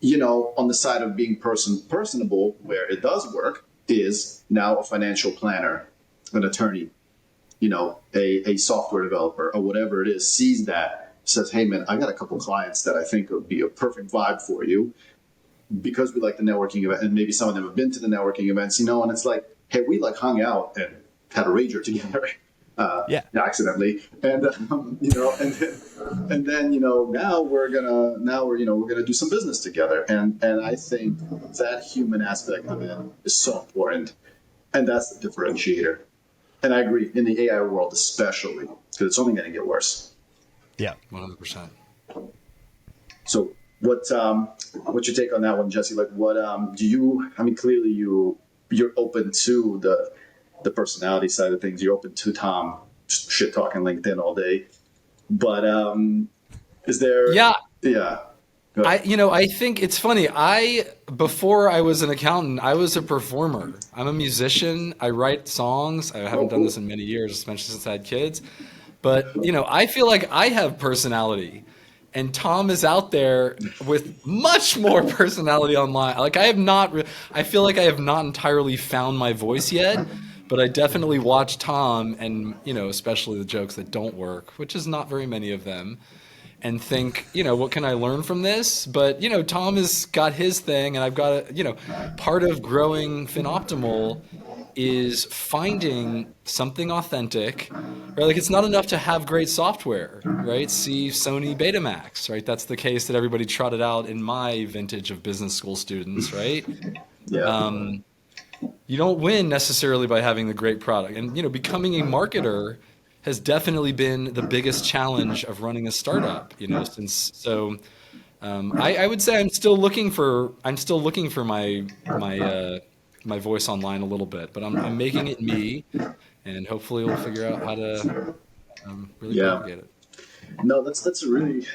[SPEAKER 1] on the side of being personable, where it does work, is now a financial planner, an attorney, a software developer or whatever it is, sees that, says, hey, man, I got a couple clients that I think would be a perfect vibe for you because we like the networking event. And maybe some of them have been to the networking events, and it's like, hey, we hung out and had a rager together. Accidentally, and now we're gonna do some business together, and I think that human aspect of it is so important, and that's the differentiator. And I agree, in the AI world especially, because it's only going to get worse.
[SPEAKER 2] Yeah, 100%.
[SPEAKER 1] So what's your take on that one, Jesse? Like, what do you? I mean, clearly you're open to the personality side of things. You're open to Tom shit talking LinkedIn all day, but is there?
[SPEAKER 2] Yeah.
[SPEAKER 1] I
[SPEAKER 2] think it's funny. Before I was an accountant, I was a performer. I'm a musician. I write songs. I haven't done this in many years, especially since I had kids. But I feel like I have personality, and Tom is out there with much more personality online. Like I feel like I have not entirely found my voice yet. But I definitely watch Tom and, especially the jokes that don't work, which is not very many of them, and think, what can I learn from this? But, Tom has got his thing, and I've got part of growing FinOptimal is finding something authentic, right? Like it's not enough to have great software, right? See Sony Betamax, right? That's the case that everybody trotted out in my vintage of business school students, right?
[SPEAKER 1] Yeah.
[SPEAKER 2] You don't win necessarily by having the great product. And, becoming a marketer has definitely been the biggest challenge of running a startup, I would say I'm still looking for my voice online a little bit, but I'm making it me, and hopefully we'll figure out how to really propagate it.
[SPEAKER 1] No, that's a really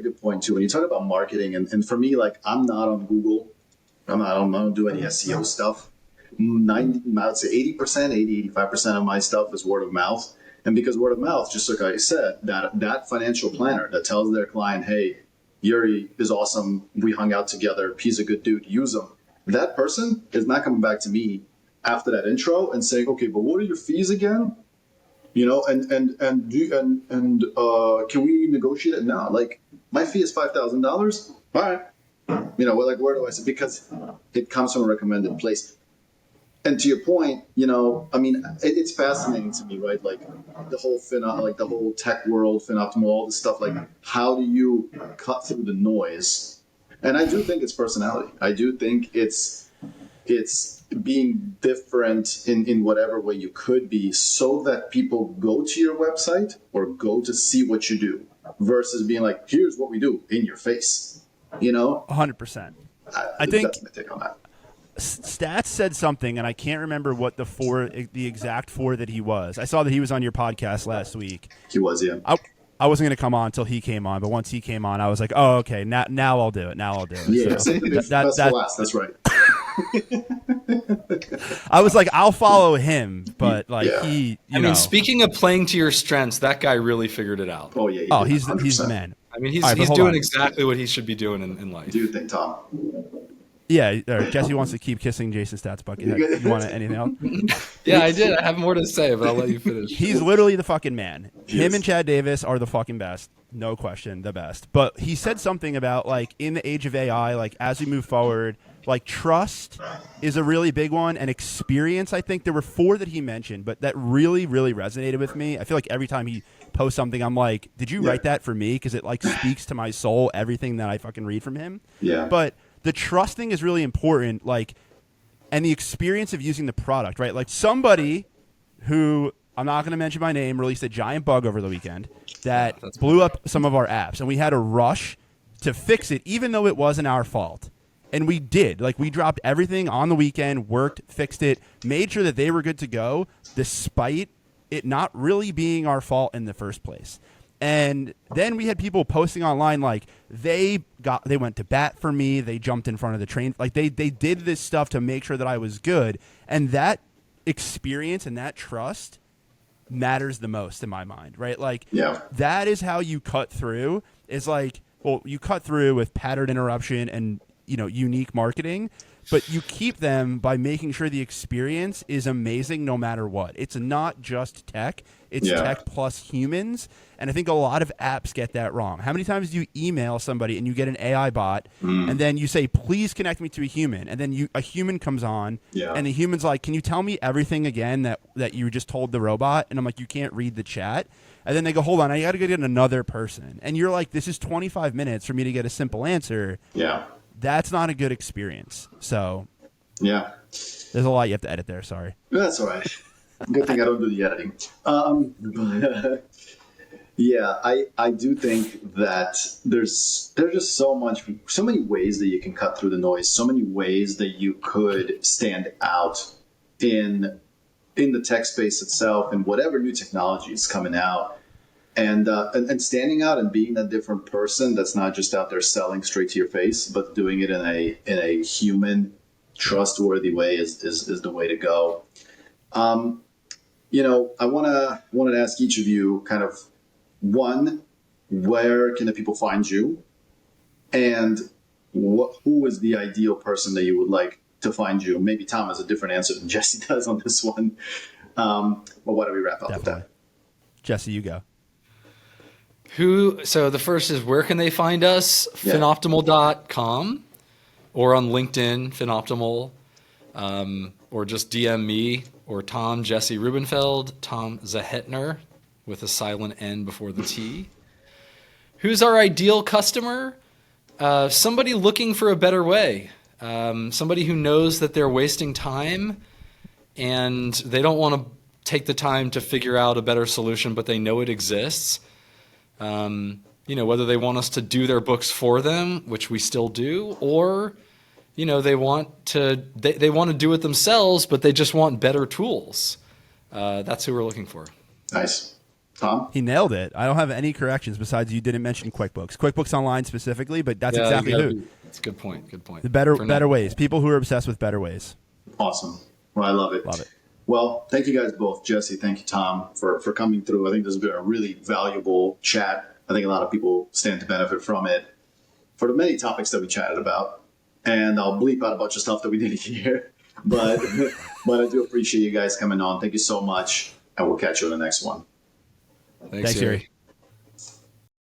[SPEAKER 1] good point too. When you talk about marketing, and for me, like I'm not on Google. I don't do any SEO stuff. I would say 85% of my stuff is word of mouth. And because word of mouth, just like I said, that financial planner that tells their client, hey, Yuri is awesome. We hung out together. He's a good dude. Use him. That person is not coming back to me after that intro and saying, okay, but what are your fees again? And can we negotiate it? No, like my fee is $5,000. All right. Where do I say? Because it comes from a recommended place. And to your point, it's fascinating to me, right? Like the whole the whole tech world, FinOptimal, all this stuff. Like, how do you cut through the noise? And I do think it's personality. I do think it's being different in whatever way you could be, so that people go to your website or go to see what you do, versus being like, here's what we do in your face.
[SPEAKER 3] 100%. I think
[SPEAKER 1] that's my take on that.
[SPEAKER 3] Stats said something, and I can't remember what the exact four that he was. I saw that he was on your podcast last week.
[SPEAKER 1] He was, yeah.
[SPEAKER 3] I wasn't going to come on until he came on, but once he came on, I was like, oh, okay, now I'll do it.
[SPEAKER 1] Yeah,
[SPEAKER 3] so
[SPEAKER 1] that's right.
[SPEAKER 3] I was like, I'll follow him, but
[SPEAKER 2] speaking of playing to your strengths, that guy really figured it out.
[SPEAKER 1] Oh yeah.
[SPEAKER 3] He's the man.
[SPEAKER 2] I mean, he's doing exactly what he should be doing in life.
[SPEAKER 1] Do you think, Tom?
[SPEAKER 3] Yeah, Jesse wants to keep kissing Jason's stats bucket. You want anything else?
[SPEAKER 2] Yeah, I did. I have more to say, but I'll let you finish.
[SPEAKER 3] He's literally the fucking man. Him and Chad Davis are the fucking best. No question, the best. But he said something about, like, in the age of AI, like, as we move forward, like, trust is a really big one, and experience. I think there were 4 that he mentioned, but that really, really resonated with me. I feel like every time he posts something, I'm like, did you write that for me? Because it, like, speaks to my soul, everything that I fucking read from him.
[SPEAKER 1] Yeah.
[SPEAKER 3] But the trust thing is really important, like, and the experience of using the product, right? Like, somebody who, I'm not going to mention by name, released a giant bug over the weekend that blew up some of our apps, and we had to rush to fix it, even though it wasn't our fault. And we did. Like, we dropped everything on the weekend, worked, fixed it, made sure that they were good to go, despite it not really being our fault in the first place. And then we had people posting online like they went to bat for me, they jumped in front of the train, like they did this stuff to make sure that I was good. And that experience and that trust matters the most in my mind, right? Like, that is how you cut through. Is like, well, you cut through with pattern interruption and, you know, unique marketing, but you keep them by making sure the experience is amazing no matter what. It's not just tech, it's tech plus humans. And I think a lot of apps get that wrong. How many times do you email somebody and you get an AI bot and then you say, please connect me to a human? And then a human comes on and the human's like, can you tell me everything again that you just told the robot? And I'm like, you can't read the chat. And then they go, hold on, I got to go get another person. And you're like, this is 25 minutes for me to get a simple answer.
[SPEAKER 1] Yeah.
[SPEAKER 3] That's not a good experience. So there's a lot you have to edit there. Sorry.
[SPEAKER 1] That's all right. Good thing I don't do the editing. I do think that there's just so many ways that you can cut through the noise, so many ways that you could stand out in the tech space itself and whatever new technology is coming out. And standing out and being a different person that's not just out there selling straight to your face, but doing it in a human, trustworthy way is the way to go. I want to ask each of you kind of, one, where can the people find you, and who is the ideal person that you would like to find you? Maybe Tom has a different answer than Jesse does on this one. But why don't we wrap up with that?
[SPEAKER 3] Jesse, you go.
[SPEAKER 2] So the first is, where can they find us? FinOptimal.com or on LinkedIn, FinOptimal, or just DM me or Tom, Jesse Rubenfeld, Tom Zehentner with a silent N before the T. Who's our ideal customer? Somebody looking for a better way. Somebody who knows that they're wasting time and they don't want to take the time to figure out a better solution, but they know it exists. Whether they want us to do their books for them, which we still do, or, they want to do it themselves, but they just want better tools. That's who we're looking for.
[SPEAKER 1] Nice. Tom?
[SPEAKER 3] He nailed it. I don't have any corrections besides you didn't mention QuickBooks. QuickBooks Online specifically, but that's exactly who.
[SPEAKER 2] That's a good point. Good point.
[SPEAKER 3] The better ways. People who are obsessed with better ways.
[SPEAKER 1] Awesome. Well, I love it. Well, thank you guys both. Jesse, thank you, Tom, for coming through. I think this has been a really valuable chat. I think a lot of people stand to benefit from it for the many topics that we chatted about. And I'll bleep out a bunch of stuff that we didn't hear. But I do appreciate you guys coming on. Thank you so much. And we'll catch you in the next one.
[SPEAKER 2] Thanks, Yuri.